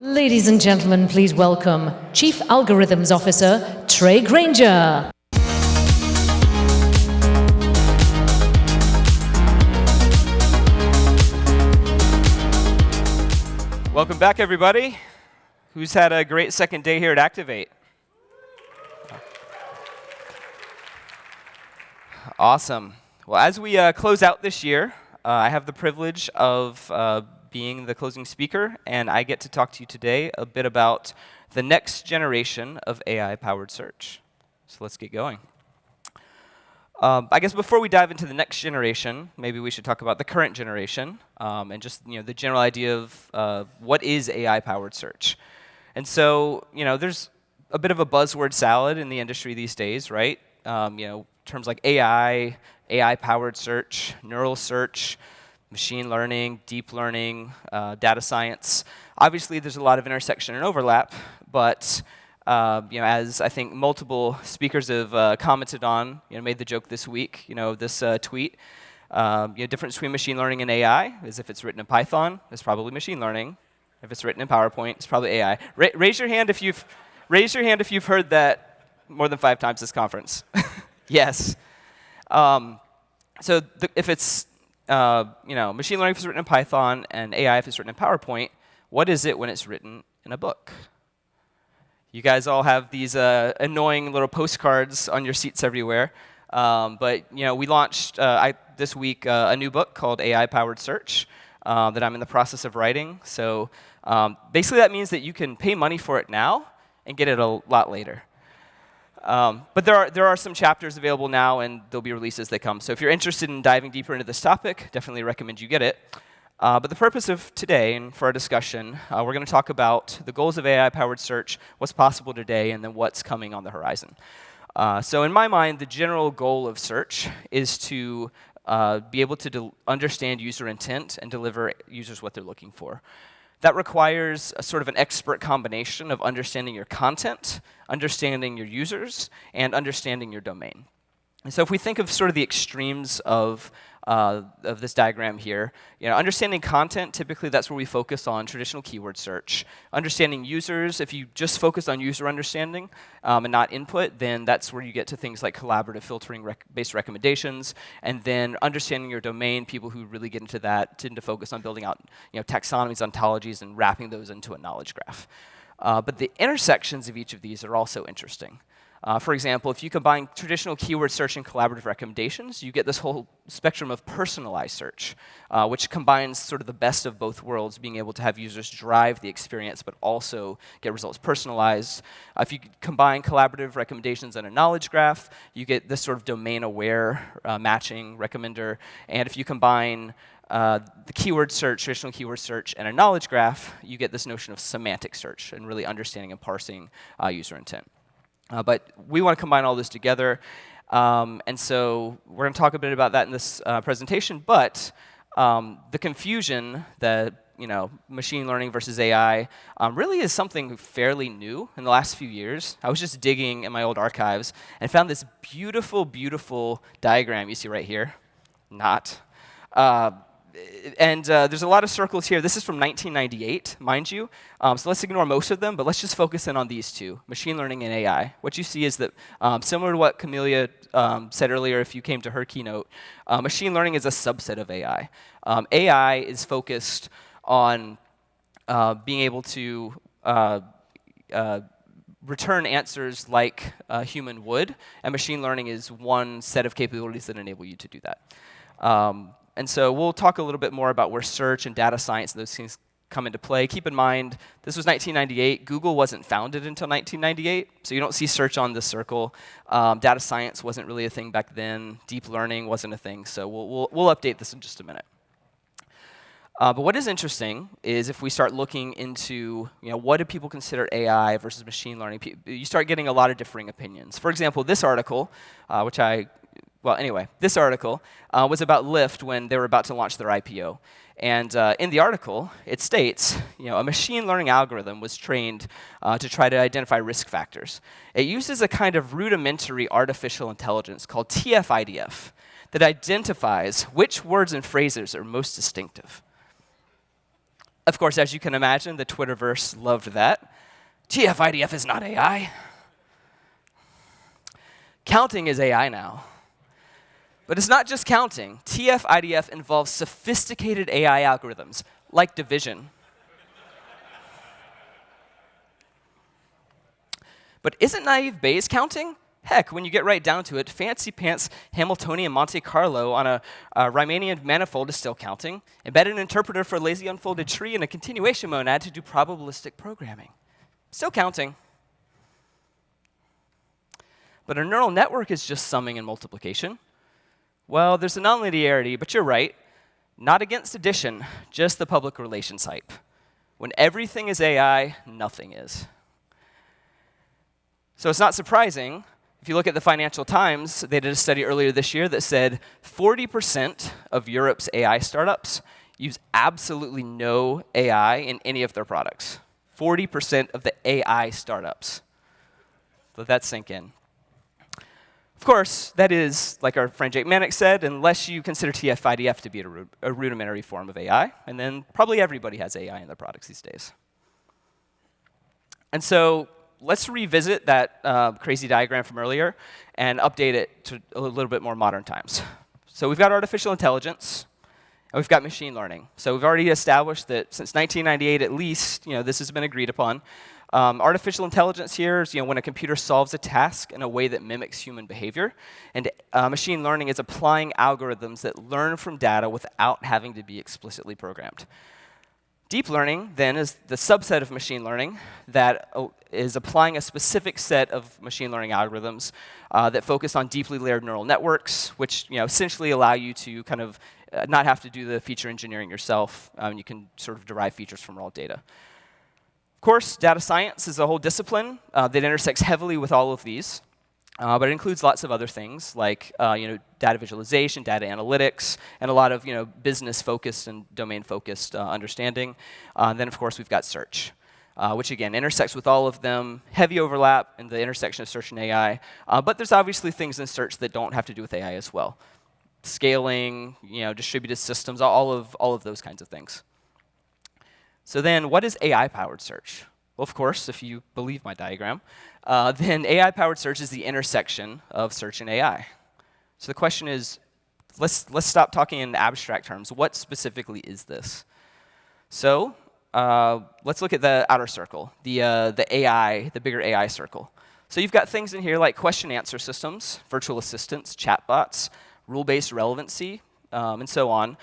Ladies and gentlemen, please welcome Chief Algorithms Officer, Trey Grainger. Welcome back, everybody. Who's had a great second day here at Activate? Awesome. Well, as we close out this year, I have the privilege of being the closing speaker, and I get to talk to you today a bit about the next generation of AI-powered search. So let's get going. I guess before we dive into the next generation, maybe we should talk about the current generation and just the general idea of what is AI-powered search. And so there's a bit of a buzzword salad in the industry these days, right? Terms like AI, AI-powered search, neural search, machine learning, deep learning, data science. Obviously, there's a lot of intersection and overlap, but as I think multiple speakers have commented on, made the joke this week, this tweet, difference between machine learning and AI is if it's written in Python, it's probably machine learning. If it's written in PowerPoint, it's probably AI. Raise your hand if you've heard that more than 5 times this conference. Yes. If it's machine learning if it's written in Python and AI if it's written in PowerPoint, what is it when it's written in a book? You guys all have these annoying little postcards on your seats everywhere. But we launched this week a new book called AI-Powered Search that I'm in the process of writing. So basically that means that you can pay money for it now and get it a lot later. But there are some chapters available now, and they'll be released as they come. So if you're interested in diving deeper into this topic, definitely recommend you get it. But the purpose of today, and for our discussion, we're going to talk about the goals of AI-powered search, what's possible today, and then what's coming on the horizon. So in my mind, the general goal of search is to be able to understand user intent and deliver users what they're looking for. That requires a sort of an expert combination of understanding your content, understanding your users, and understanding your domain. And so if we think of sort of the extremes of this diagram here, understanding content, typically that's where we focus on traditional keyword search. Understanding users, if you just focus on user understanding and not input, then that's where you get to things like collaborative filtering based recommendations. And then understanding your domain, people who really get into that tend to focus on building out taxonomies, ontologies, and wrapping those into a knowledge graph. But the intersections of each of these are also interesting. For example, if you combine traditional keyword search and collaborative recommendations, you get this whole spectrum of personalized search, which combines sort of the best of both worlds, being able to have users drive the experience, but also get results personalized. If you combine collaborative recommendations and a knowledge graph, you get this sort of domain-aware matching recommender. And if you combine the keyword search, traditional keyword search, and a knowledge graph, you get this notion of semantic search and really understanding and parsing user intent. But we want to combine all this together, and so we're going to talk a bit about that in this presentation. But the confusion that machine learning versus AI really is something fairly new in the last few years. I was just digging in my old archives and found this beautiful, beautiful diagram you see right here. And there's a lot of circles here. This is from 1998, mind you. So let's ignore most of them, but let's just focus in on these two, machine learning and AI. What you see is that, similar to what Camelia said earlier if you came to her keynote, machine learning is a subset of AI. AI is focused on being able to return answers like a human would, and machine learning is one set of capabilities that enable you to do that. And so we'll talk a little bit more about where search and data science and those things come into play. Keep in mind, this was 1998. Google wasn't founded until 1998, so you don't see search on this circle. Data science wasn't really a thing back then. Deep learning wasn't a thing, so we'll update this in just a minute. But what is interesting is if we start looking into what do people consider AI versus machine learning, you start getting a lot of differing opinions. For example, this article, this article was about Lyft when they were about to launch their IPO. And in the article, it states, a machine learning algorithm was trained to try to identify risk factors. It uses a kind of rudimentary artificial intelligence called TF-IDF that identifies which words and phrases are most distinctive. Of course, as you can imagine, the Twitterverse loved that. TF-IDF is not AI. Counting is AI now. But it's not just counting. TF-IDF involves sophisticated AI algorithms, like division. But isn't naive Bayes counting? Heck, when you get right down to it, fancy-pants Hamiltonian Monte Carlo on a Riemannian manifold is still counting. Embedded an interpreter for a lazy unfolded tree and a continuation monad to do probabilistic programming. Still counting. But a neural network is just summing and multiplication. Well, there's a nonlinearity, but you're right. Not against addition, just the public relations hype. When everything is AI, nothing is. So it's not surprising. If you look at the Financial Times, they did a study earlier this year that said 40% of Europe's AI startups use absolutely no AI in any of their products. 40% of the AI startups. Let that sink in. Of course, that is, like our friend Semantic said, unless you consider TF-IDF to be a rudimentary form of AI, and then probably everybody has AI in their products these days. And so let's revisit that crazy diagram from earlier and update it to a little bit more modern times. So we've got artificial intelligence, and we've got machine learning. So we've already established that since 1998 at least, this has been agreed upon. Artificial intelligence here is when a computer solves a task in a way that mimics human behavior. And machine learning is applying algorithms that learn from data without having to be explicitly programmed. Deep learning, then, is the subset of machine learning that is applying a specific set of machine learning algorithms that focus on deeply layered neural networks, which essentially allow you to kind of not have to do the feature engineering yourself. You can sort of derive features from raw data. Of course, data science is a whole discipline that intersects heavily with all of these. But it includes lots of other things like data visualization, data analytics, and a lot of business-focused and domain-focused understanding. Then, of course, we've got search, which, again, intersects with all of them. Heavy overlap in the intersection of search and AI. But there's obviously things in search that don't have to do with AI as well. Scaling, distributed systems, all of those kinds of things. So then, what is AI-powered search? Well, of course, if you believe my diagram, then AI-powered search is the intersection of search and AI. So the question is, let's stop talking in abstract terms. What specifically is this? So let's look at the outer circle, the AI, the bigger AI circle. So you've got things in here like question-answer systems, virtual assistants, chatbots, rule-based relevancy, and so on.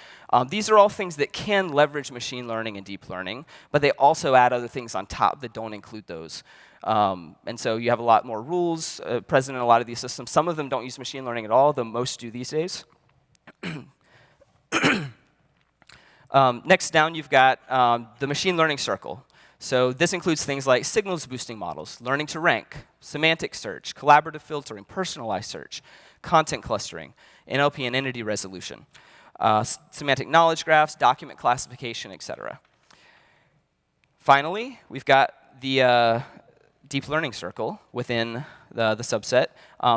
These are all things that can leverage machine learning and deep learning, but they also add other things on top that don't include those. And so you have a lot more rules present in a lot of these systems. Some of them don't use machine learning at all, though most do these days. Next down, you've got the machine learning circle. So this includes things like signals boosting models, learning to rank, semantic search, collaborative filtering, personalized search, content clustering, NLP and entity resolution, semantic knowledge graphs, document classification, etc. Finally, we've got the deep learning circle within the subset.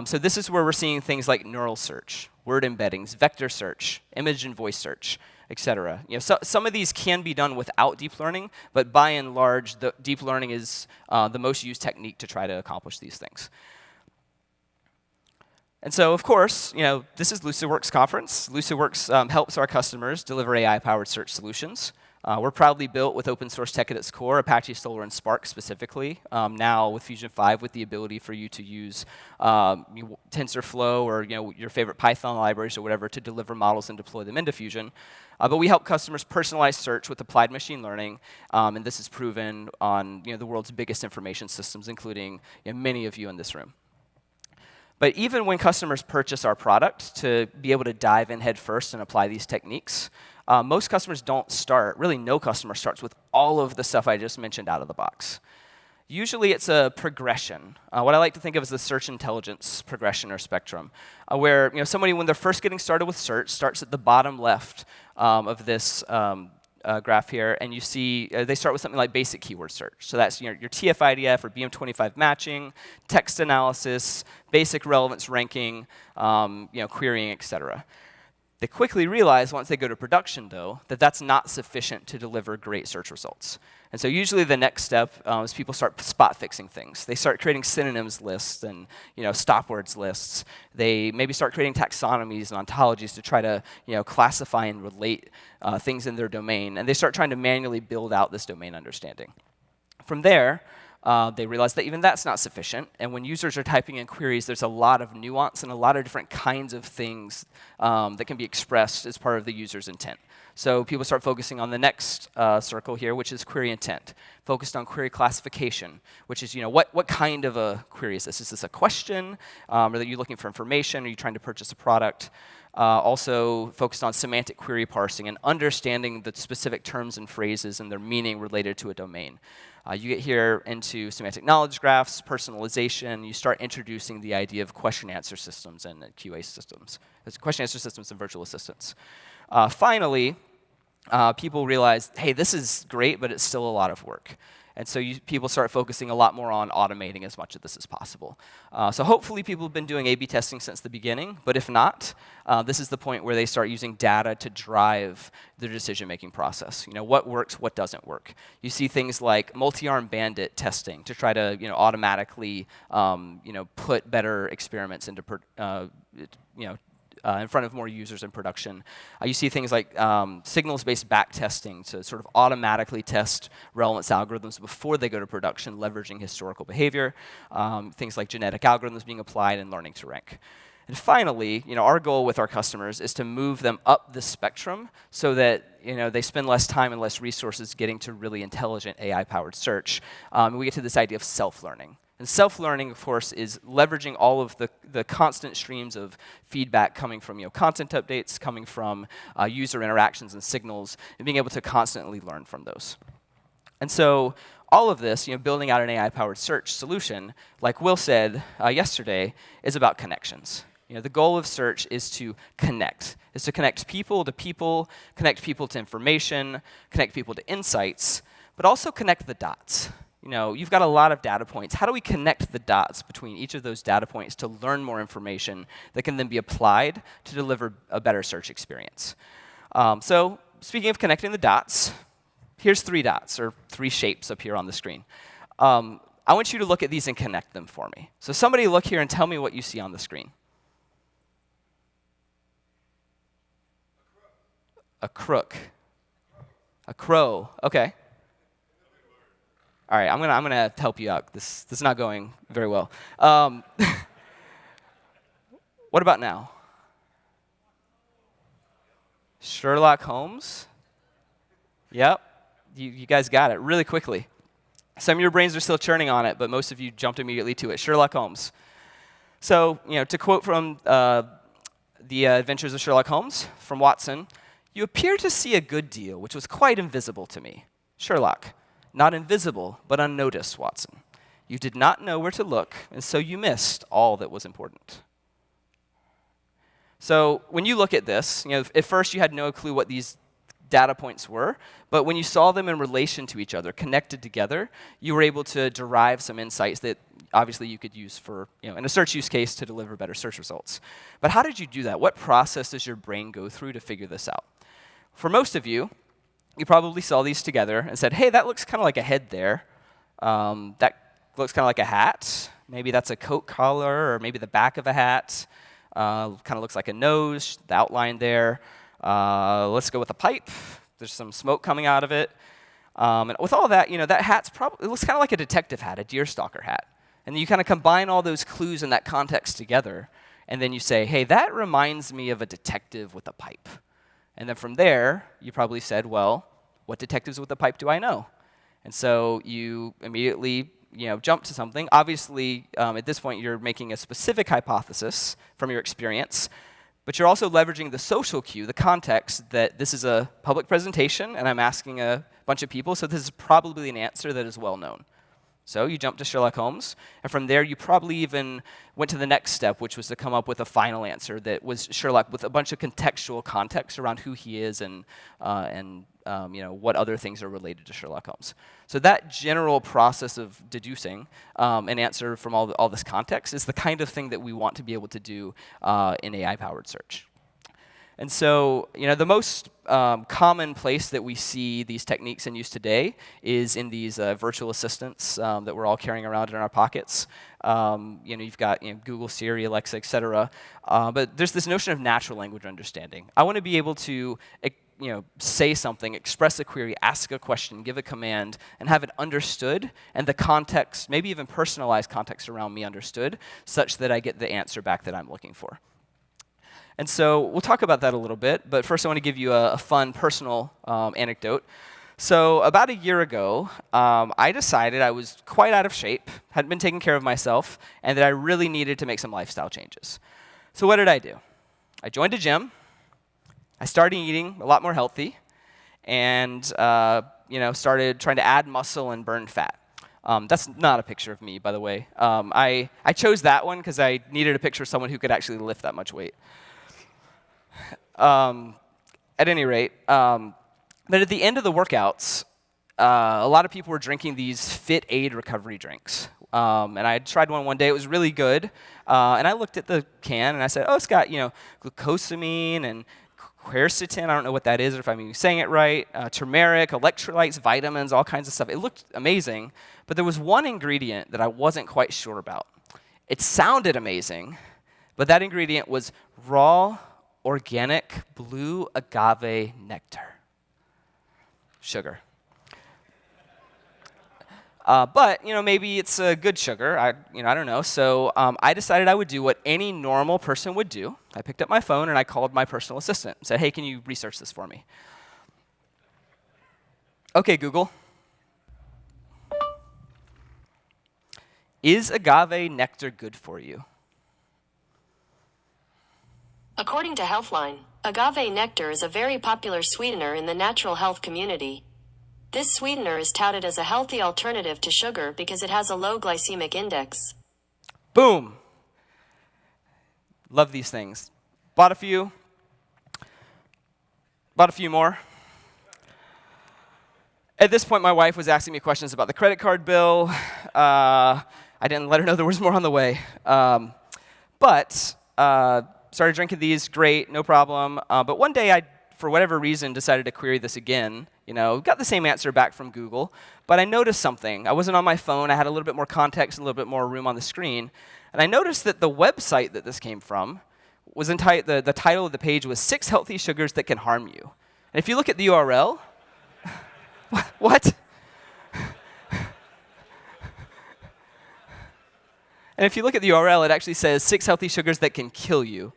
So this is where we're seeing things like neural search, word embeddings, vector search, image and voice search, etc. Some of these can be done without deep learning, but by and large, the deep learning is the most used technique to try to accomplish these things. And so, of course, this is Lucidworks conference. Lucidworks helps our customers deliver AI-powered search solutions. We're proudly built with open source tech at its core, Apache Solr and Spark specifically. Now with Fusion 5 with the ability for you to use TensorFlow or your favorite Python libraries or whatever to deliver models and deploy them into Fusion. But we help customers personalize search with applied machine learning, and this is proven on the world's biggest information systems, including many of you in this room. But even when customers purchase our product to be able to dive in head first and apply these techniques, most customers don't start, really no customer starts with all of the stuff I just mentioned out of the box. Usually it's a progression, what I like to think of as the search intelligence progression or spectrum, where somebody, when they're first getting started with search, starts at the bottom left of this graph here, and you see they start with something like basic keyword search. So that's your TF-IDF or BM25 matching, text analysis, basic relevance ranking, querying, etc. They quickly realize once they go to production, though, that that's not sufficient to deliver great search results. And so usually the next step is people start spot fixing things. They start creating synonyms lists and stop words lists. They maybe start creating taxonomies and ontologies to try to classify and relate things in their domain. And they start trying to manually build out this domain understanding. From there, they realize that even that's not sufficient. And when users are typing in queries, there's a lot of nuance and a lot of different kinds of things that can be expressed as part of the user's intent. So people start focusing on the next circle here, which is query intent, focused on query classification, which is what kind of a query is this? Is this a question? Are you looking for information? Are you trying to purchase a product? Also focused on semantic query parsing and understanding the specific terms and phrases and their meaning related to a domain. You get here into semantic knowledge graphs, personalization. You start introducing the idea of question-answer systems and QA systems. There's question-answer systems and virtual assistants. Finally, people realize, hey, this is great, but it's still a lot of work. And so people start focusing a lot more on automating as much of this as possible. So hopefully people have been doing A/B testing since the beginning, but if not, this is the point where they start using data to drive their decision-making process. What works, what doesn't work. You see things like multi-arm bandit testing to try to automatically put better experiments into in front of more users in production. You see things like signals-based backtesting to sort of automatically test relevance algorithms before they go to production, leveraging historical behavior. Things like genetic algorithms being applied and learning to rank. And finally, our goal with our customers is to move them up the spectrum so that they spend less time and less resources getting to really intelligent AI-powered search. We get to this idea of self-learning. And self-learning, of course, is leveraging all of the constant streams of feedback coming from content updates, coming from user interactions and signals, and being able to constantly learn from those. And so all of this, building out an AI-powered search solution, like Will said yesterday, is about connections. The goal of search is to connect people to people, connect people to information, connect people to insights, but also connect the dots. You've got a lot of data points. How do we connect the dots between each of those data points to learn more information that can then be applied to deliver a better search experience? So speaking of connecting the dots, here's 3 dots, or 3 shapes up here on the screen. I want you to look at these and connect them for me. So somebody look here and tell me what you see on the screen. A crook. A crow. Okay. All right, I'm gonna help you out. This is not going very well. What about now? Sherlock Holmes? Yep, you guys got it really quickly. Some of your brains are still churning on it, but most of you jumped immediately to it. Sherlock Holmes. So, to quote from the Adventures of Sherlock Holmes from Watson, "You appear to see a good deal, which was quite invisible to me. Sherlock. Not invisible, but unnoticed, Watson. You did not know where to look, and so you missed all that was important." So when you look at this, at first you had no clue what these data points were, but when you saw them in relation to each other, connected together, you were able to derive some insights that obviously you could use for, in a search use case to deliver better search results. But how did you do that? What process does your brain go through to figure this out? For most of you, you probably saw these together and said, hey, that looks kind of like a head there. That looks kind of like a hat. Maybe that's a coat collar, or maybe the back of a hat. Kind of looks like a nose, the outline there. Let's go with a pipe. There's some smoke coming out of it. And with all that, that hat's it looks kind of like a detective hat, a deerstalker hat. And then you kind of combine all those clues in that context together, and then you say, hey, that reminds me of a detective with a pipe. And then from there, you probably said, well, what detectives with a pipe do I know? And so you immediately jump to something. Obviously, at this point, you're making a specific hypothesis from your experience, but you're also leveraging the social cue, the context, that this is a public presentation, and I'm asking a bunch of people, so this is probably an answer that is well known. So you jump to Sherlock Holmes, and from there you probably even went to the next step, which was to come up with a final answer that was Sherlock with a bunch of contextual context around who he is and what other things are related to Sherlock Holmes. So that general process of deducing an answer from all this context is the kind of thing that we want to be able to do in AI-powered search. And so, the most common place that we see these techniques in use today is in these virtual assistants that we're all carrying around in our pockets. You've got Google, Siri, Alexa, etc. But there's this notion of natural language understanding. I want to be able to say something, express a query, ask a question, give a command, and have it understood, and the context, maybe even personalized context around me understood, such that I get the answer back that I'm looking for. And so we'll talk about that a little bit, but first I want to give you a fun personal anecdote. So about a year ago, I decided I was quite out of shape, hadn't been taking care of myself, and that I really needed to make some lifestyle changes. So what did I do? I joined a gym. I started eating a lot more healthy, and started trying to add muscle and burn fat. That's not a picture of me, by the way. I chose that one because I needed a picture of someone who could actually lift that much weight. At any rate, but at the end of the workouts, a lot of people were drinking these Fit Aid recovery drinks. And I tried one day. It was really good. And I looked at the can, and I said, oh, it's got glucosamine and quercetin, I don't know what that is, or if I'm even saying it right, turmeric, electrolytes, vitamins, all kinds of stuff. It looked amazing, but there was one ingredient that I wasn't quite sure about. It sounded amazing, but that ingredient was raw, organic, blue agave nectar. Sugar. But maybe it's a good sugar. I don't know. So I decided I would do what any normal person would do. I picked up my phone and I called my personal assistant and said, "Hey, can you research this for me?" Okay, Google. Is agave nectar good for you? According to Healthline, agave nectar is a very popular sweetener in the natural health community. This sweetener is touted as a healthy alternative to sugar because it has a low glycemic index. Boom. Love these things. Bought a few more. At this point, my wife was asking me questions about the credit card bill. I didn't let her know there was more on the way. But started drinking these, great, no problem. But one day I, for whatever reason, decided to query this again. Got the same answer back from Google, but I noticed something. I wasn't on my phone. I had a little bit more context, a little bit more room on the screen. And I noticed that the website that this came from was the title of the page was 6 Healthy Sugars That Can Harm You. And if you look at the URL, what? And if you look at the URL, it actually says 6 healthy sugars that can kill you.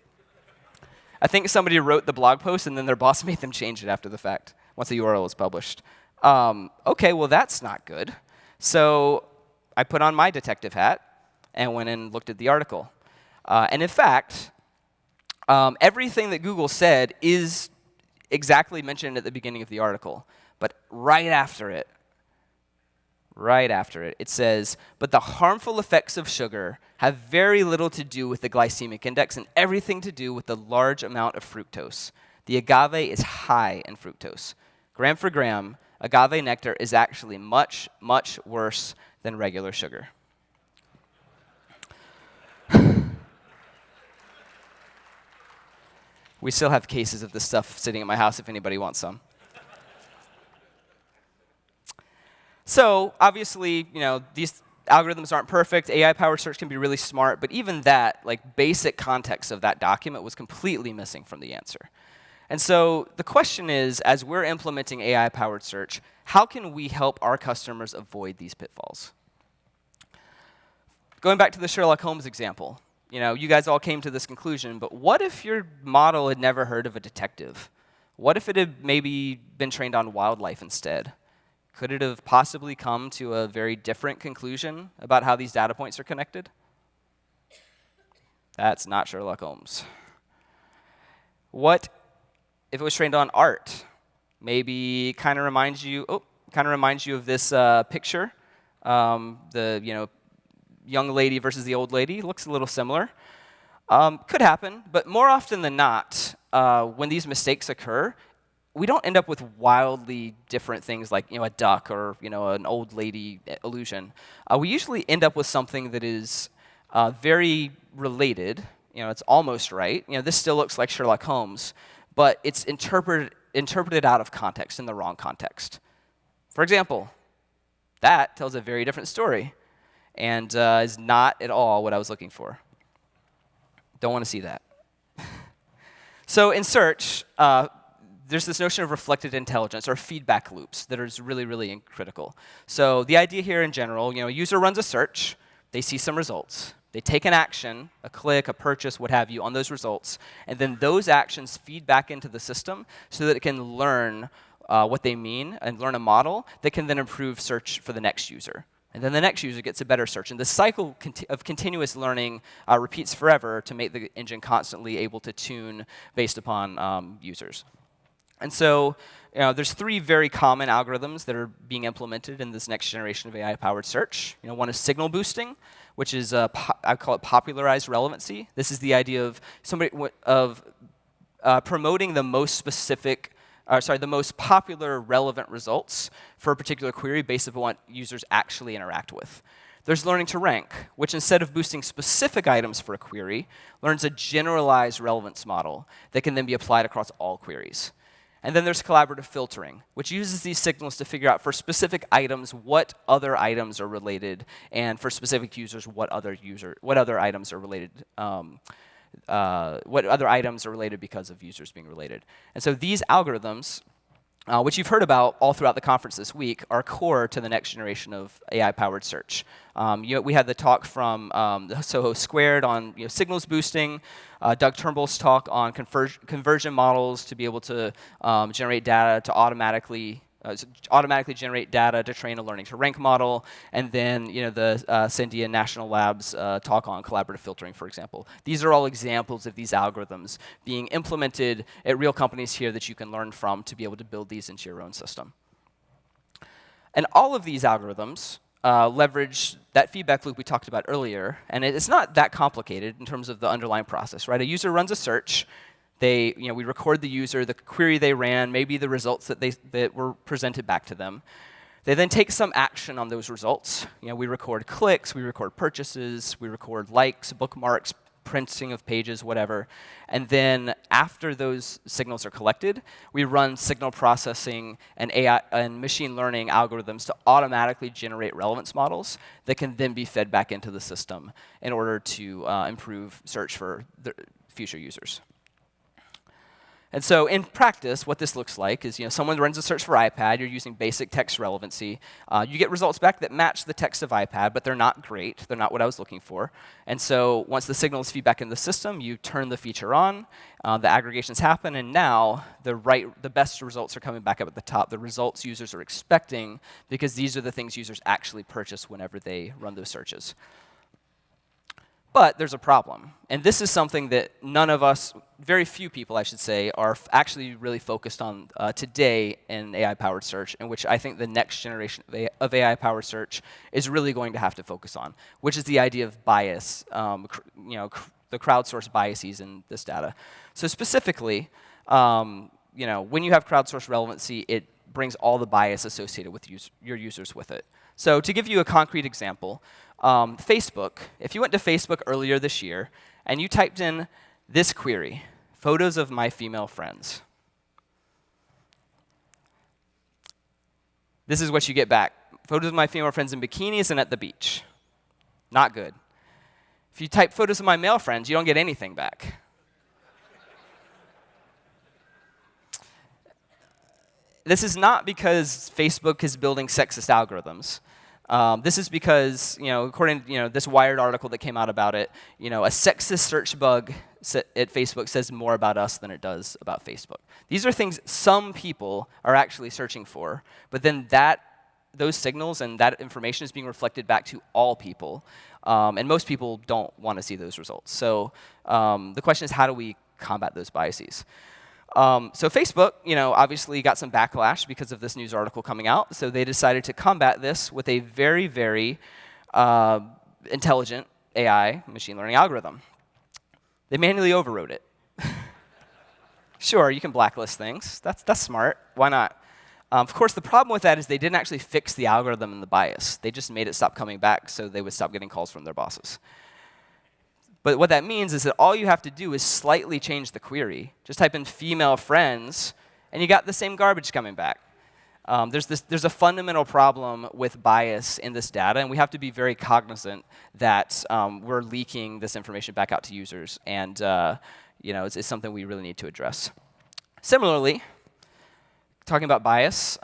I think somebody wrote the blog post and then their boss made them change it after the fact, once the URL was published. Okay, well that's not good. So I put on my detective hat and went and looked at the article. And in fact, everything that Google said is exactly mentioned at the beginning of the article. But right after it, it says, but the harmful effects of sugar have very little to do with the glycemic index and everything to do with the large amount of fructose. The agave is high in fructose. Gram for gram, agave nectar is actually much, much worse than regular sugar. We still have cases of this stuff sitting at my house if anybody wants some. So obviously, these algorithms aren't perfect. AI-powered search can be really smart, but even that, basic context of that document was completely missing from the answer. And so the question is, as we're implementing AI-powered search, how can we help our customers avoid these pitfalls? Going back to the Sherlock Holmes example, you guys all came to this conclusion, but what if your model had never heard of a detective? What if it had maybe been trained on wildlife instead? Could it have possibly come to a very different conclusion about how these data points are connected? That's not Sherlock Holmes. What if it was trained on art? Maybe kind of reminds you of this picture. The young lady versus the old lady looks a little similar. Could happen, but more often than not, when these mistakes occur, we don't end up with wildly different things like a duck or an old lady illusion. We usually end up with something that is very related. It's almost right. This still looks like Sherlock Holmes, but it's interpreted out of context, in the wrong context. For example, that tells a very different story and is not at all what I was looking for. Don't want to see that. So in search, there's this notion of reflected intelligence or feedback loops that is really, really critical. So the idea here in general, a user runs a search, they see some results. They take an action, a click, a purchase, what have you, on those results, and then those actions feed back into the system so that it can learn what they mean and learn a model that can then improve search for the next user. And then the next user gets a better search. And the cycle of continuous learning repeats forever to make the engine constantly able to tune based upon users. And so there's 3 very common algorithms that are being implemented in this next generation of AI-powered search. One is signal boosting, which is I call it popularized relevancy. This is the idea of promoting the most the most popular relevant results for a particular query based upon what users actually interact with. There's learning to rank, which instead of boosting specific items for a query, learns a generalized relevance model that can then be applied across all queries. And then there's collaborative filtering, which uses these signals to figure out for specific items what other items are related, and for specific users what other items are related. What other items are related because of users being related. And so these algorithms, which you've heard about all throughout the conference this week, are core to the next generation of AI-powered search. We had the talk from Soho Squared on signals boosting, Doug Turnbull's talk on conversion models to be able to generate data to automatically generate data to train a learning to rank model, and then the Sandia National Labs talk on collaborative filtering, for example. These are all examples of these algorithms being implemented at real companies here that you can learn from to be able to build these into your own system. And all of these algorithms leverage that feedback loop we talked about earlier, and it's not that complicated in terms of the underlying process, right? A user runs a search. We record the user, the query they ran, maybe the results that were presented back to them. They then take some action on those results. We record clicks, we record purchases, we record likes, bookmarks, printing of pages, whatever. And then after those signals are collected, we run signal processing and AI and machine learning algorithms to automatically generate relevance models that can then be fed back into the system in order to improve search for the future users. And so in practice, what this looks like is, someone runs a search for iPad, you're using basic text relevancy. You get results back that match the text of iPad, but they're not great. They're not what I was looking for. And so once the signals feed back in the system, you turn the feature on, the aggregations happen, and now the best results are coming back up at the top, the results users are expecting, because these are the things users actually purchase whenever they run those searches. But there's a problem. And this is something that none of us, very few people, I should say, are actually really focused on today in AI-powered search, and which I think the next generation of AI-powered search is really going to have to focus on, which is the idea of bias, the crowdsourced biases in this data. So specifically, when you have crowdsourced relevancy, it brings all the bias associated with your users with it. So to give you a concrete example, Facebook, if you went to Facebook earlier this year and you typed in this query, photos of my female friends, this is what you get back. Photos of my female friends in bikinis and at the beach. Not good. If you type photos of my male friends, you don't get anything back. This is not because Facebook is building sexist algorithms. This is because, according to this Wired article that came out about it, a sexist search bug at Facebook says more about us than it does about Facebook. These are things some people are actually searching for, but then those signals and that information is being reflected back to all people, and most people don't want to see those results. So the question is, how do we combat those biases? So Facebook, obviously got some backlash because of this news article coming out. So they decided to combat this with a very, very intelligent AI machine learning algorithm. They manually overrode it. Sure, you can blacklist things. That's smart. Why not? Of course, the problem with that is they didn't actually fix the algorithm and the bias. They just made it stop coming back so they would stop getting calls from their bosses. But what that means is that all you have to do is slightly change the query. Just type in female friends, and you got the same garbage coming back. There's a fundamental problem with bias in this data, and we have to be very cognizant that we're leaking this information back out to users, and it's something we really need to address. Similarly, talking about bias,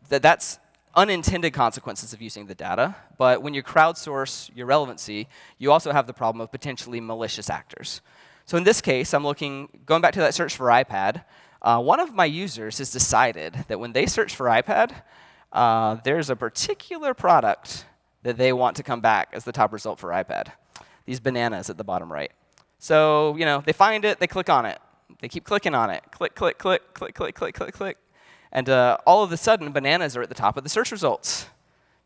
that's unintended consequences of using the data, but when you crowdsource your relevancy, you also have the problem of potentially malicious actors. So in this case, going back to that search for iPad, one of my users has decided that when they search for iPad, there's a particular product that they want to come back as the top result for iPad. These bananas at the bottom right. So, they find it, they click on it. They keep clicking on it. Click, click, click, click, click, click, click, click. And all of a sudden, bananas are at the top of the search results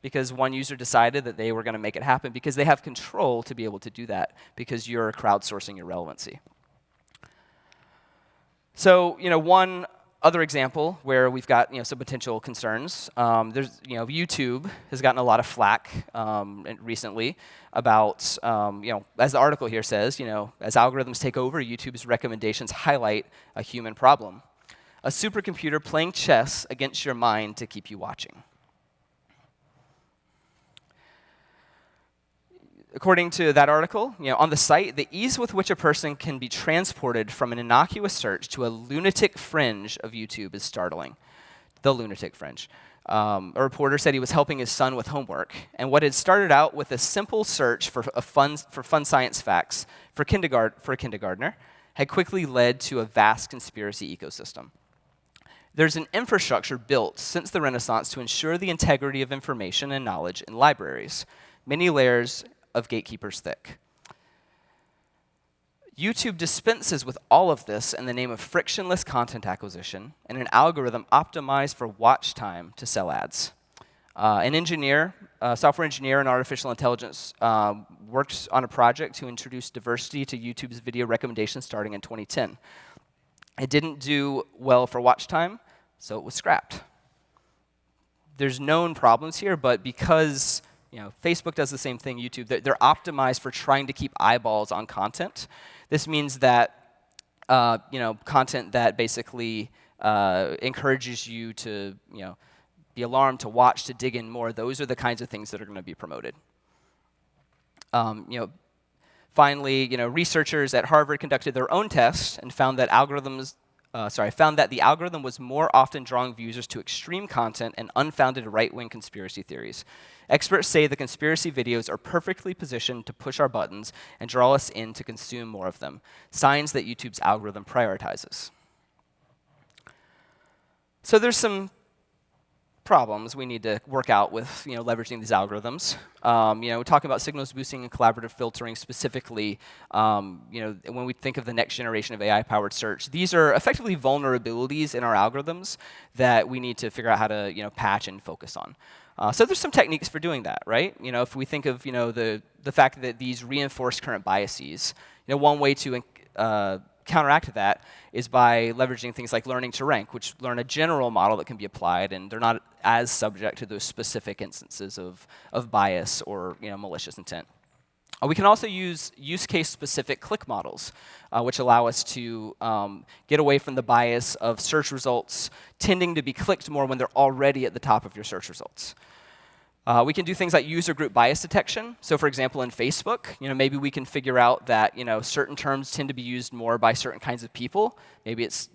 because one user decided that they were going to make it happen because they have control to be able to do that because you're crowdsourcing your relevancy. So, one other example where we've got some potential concerns. YouTube has gotten a lot of flack recently about as the article here says, as algorithms take over, YouTube's recommendations highlight a human problem. A supercomputer playing chess against your mind to keep you watching. According to that article, on the site, the ease with which a person can be transported from an innocuous search to a lunatic fringe of YouTube is startling. The lunatic fringe. A reporter said he was helping his son with homework, and what had started out with a simple search for fun science facts for a kindergartner had quickly led to a vast conspiracy ecosystem. There's an infrastructure built since the Renaissance to ensure the integrity of information and knowledge in libraries, many layers of gatekeepers thick. YouTube dispenses with all of this in the name of frictionless content acquisition and an algorithm optimized for watch time to sell ads. A software engineer in artificial intelligence worked on a project to introduce diversity to YouTube's video recommendations starting in 2010. It didn't do well for watch time, so it was scrapped. There's known problems here, but because Facebook does the same thing, YouTube, they're optimized for trying to keep eyeballs on content. This means that content that basically encourages you to be alarmed, to watch, to dig in more, those are the kinds of things that are going to be promoted. Finally, researchers at Harvard conducted their own tests and found that the algorithm was more often drawing users to extreme content and unfounded right-wing conspiracy theories. Experts say the conspiracy videos are perfectly positioned to push our buttons and draw us in to consume more of them, signs that YouTube's algorithm prioritizes. So there's some problems we need to work out with leveraging these algorithms. Talking about signals boosting and collaborative filtering specifically, when we think of the next generation of AI-powered search, these are effectively vulnerabilities in our algorithms that we need to figure out how to patch and focus on. So there's some techniques for doing that, right? If we think of the fact that these reinforce current biases, one way to counteract that is by leveraging things like learning to rank, which learn a general model that can be applied, and they're not as subject to those specific instances of bias or malicious intent. We can also use use case specific click models, which allow us to get away from the bias of search results tending to be clicked more when they're already at the top of your search results. We can do things like user group bias detection. So for example, in Facebook, maybe we can figure out that certain terms tend to be used more by certain kinds of people. Maybe it's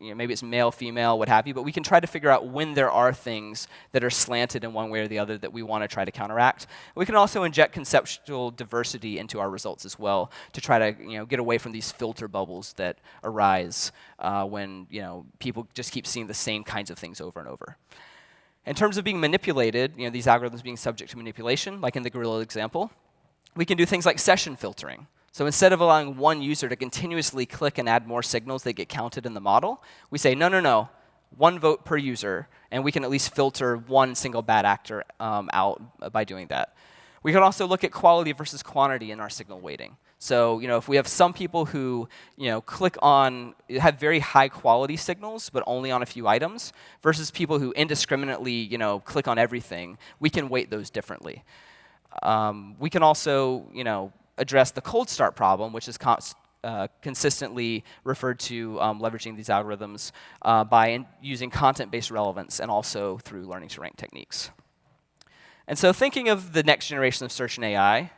maybe it's male, female, what have you. But we can try to figure out when there are things that are slanted in one way or the other that we want to try to counteract. We can also inject conceptual diversity into our results as well to try to get away from these filter bubbles that arise when people just keep seeing the same kinds of things over and over. In terms of being manipulated, these algorithms being subject to manipulation, like in the gorilla example, we can do things like session filtering. So instead of allowing one user to continuously click and add more signals that get counted in the model, we say, no, one vote per user, and we can at least filter one single bad actor out by doing that. We can also look at quality versus quantity in our signal weighting. So, if we have some people who, have very high quality signals, but only on a few items, versus people who indiscriminately, click on everything, we can weight those differently. We can also, address the cold start problem, which is consistently referred to leveraging these algorithms by using content-based relevance and also through learning to rank techniques. And so thinking of the next generation of search and AI,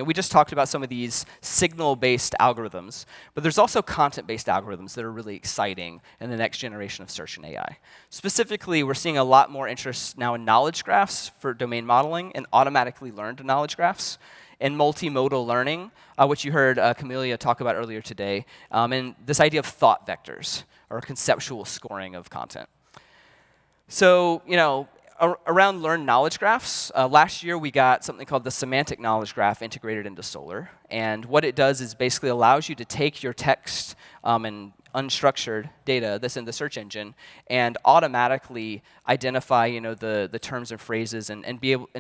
we just talked about some of these signal-based algorithms, but there's also content-based algorithms that are really exciting in the next generation of search and AI. Specifically, we're seeing a lot more interest now in knowledge graphs for domain modeling and automatically learned knowledge graphs, and multimodal learning, which you heard Camelia talk about earlier today, and this idea of thought vectors, or conceptual scoring of content. So, around learned knowledge graphs, last year we got something called the Semantic knowledge graph integrated into Solr. And what it does is basically allows you to take your text and unstructured data that's in the search engine and automatically identify the terms and phrases and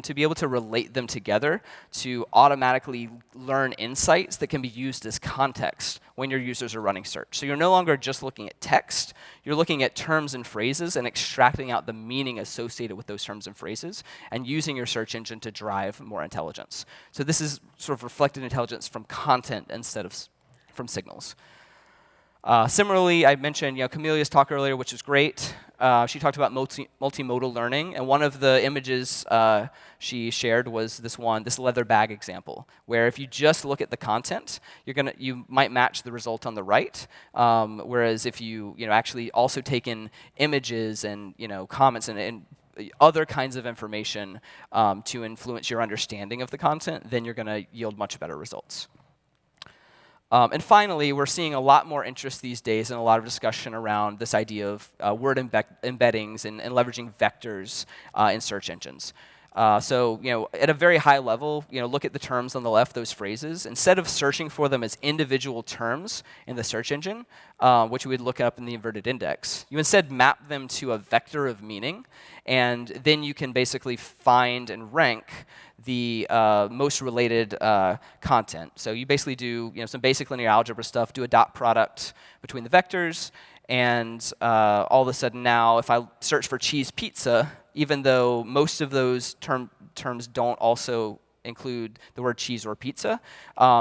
to be able to relate them together to automatically learn insights that can be used as context when your users are running search. So you're no longer just looking at text, you're looking at terms and phrases and extracting out the meaning associated with those terms and phrases and using your search engine to drive more intelligence. So this is sort of reflected intelligence from content instead of from signals. Similarly, I mentioned Camelia's talk earlier, which is great. She talked about multimodal learning, and one of the images she shared was this leather bag example, where if you just look at the content, you might match the result on the right, whereas if you actually also take in images and comments and other kinds of information to influence your understanding of the content, then you're going to yield much better results. And finally, we're seeing a lot more interest these days and a lot of discussion around this idea of word embeddings and leveraging vectors in search engines. So, at a very high level, look at the terms on the left, those phrases. Instead of searching for them as individual terms in the search engine, which we would look up in the inverted index, you instead map them to a vector of meaning, and then you can basically find and rank the most related content. So you basically do some basic linear algebra stuff, do a dot product between the vectors, and all of a sudden now, if I search for cheese pizza, even though most of those terms don't also include the word cheese or pizza,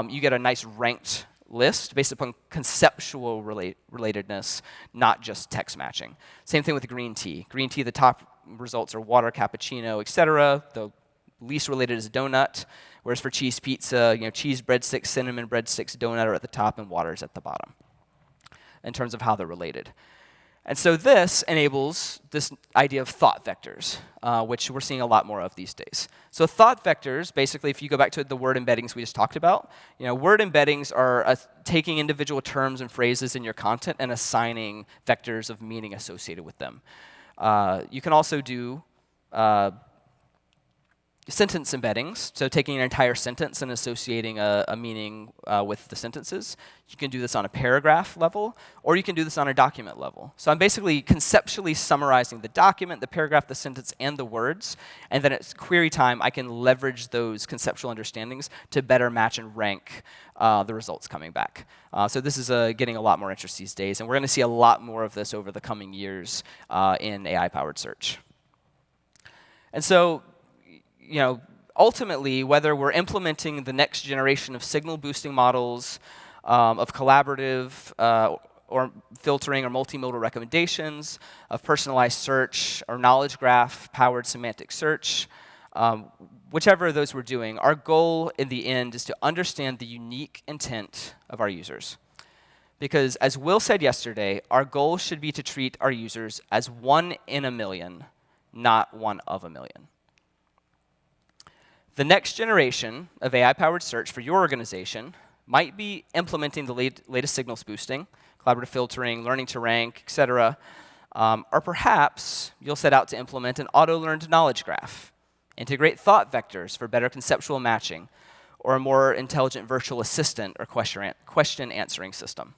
you get a nice ranked list based upon conceptual relatedness, not just text matching. Same thing with green tea. Green tea, the top results are water, cappuccino, etc. The least related is donut, whereas for cheese pizza, cheese breadsticks, cinnamon breadsticks, donut are at the top, and water is at the bottom in terms of how they're related. And so this enables this idea of thought vectors, which we're seeing a lot more of these days. So thought vectors, basically, if you go back to the word embeddings we just talked about, word embeddings are taking individual terms and phrases in your content and assigning vectors of meaning associated with them. You can also do sentence embeddings, so taking an entire sentence and associating a meaning with the sentences. You can do this on a paragraph level, or you can do this on a document level. So I'm basically conceptually summarizing the document, the paragraph, the sentence, and the words, and then at query time, I can leverage those conceptual understandings to better match and rank the results coming back. So this is getting a lot more interest these days, and we're going to see a lot more of this over the coming years in AI-powered search. And so, ultimately, whether we're implementing the next generation of signal boosting models, of collaborative or filtering or multimodal recommendations, of personalized search or knowledge graph powered semantic search, whichever of those we're doing, our goal in the end is to understand the unique intent of our users. Because as Will said yesterday, our goal should be to treat our users as one in a million, not one of a million. The next generation of AI-powered search for your organization might be implementing the latest signals boosting, collaborative filtering, learning to rank, etc. Or perhaps you'll set out to implement an auto-learned knowledge graph, integrate thought vectors for better conceptual matching, or a more intelligent virtual assistant or question answering system.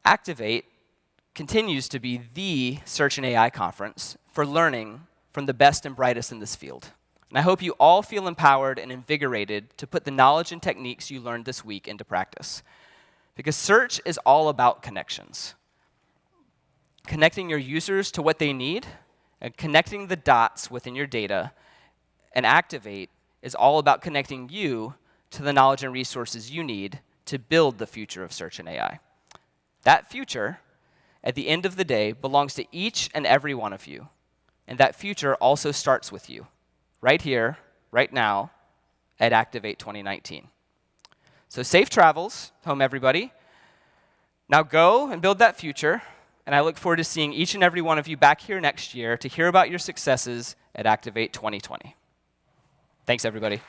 Activate continues to be the search and AI conference for learning from the best and brightest in this field. And I hope you all feel empowered and invigorated to put the knowledge and techniques you learned this week into practice. Because search is all about connections. Connecting your users to what they need, and connecting the dots within your data, and Activate is all about connecting you to the knowledge and resources you need to build the future of search and AI. That future, at the end of the day, belongs to each and every one of you. And that future also starts with you, right here, right now, at Activate 2019. So safe travels home, everybody. Now go and build that future, and I look forward to seeing each and every one of you back here next year to hear about your successes at Activate 2020. Thanks, everybody.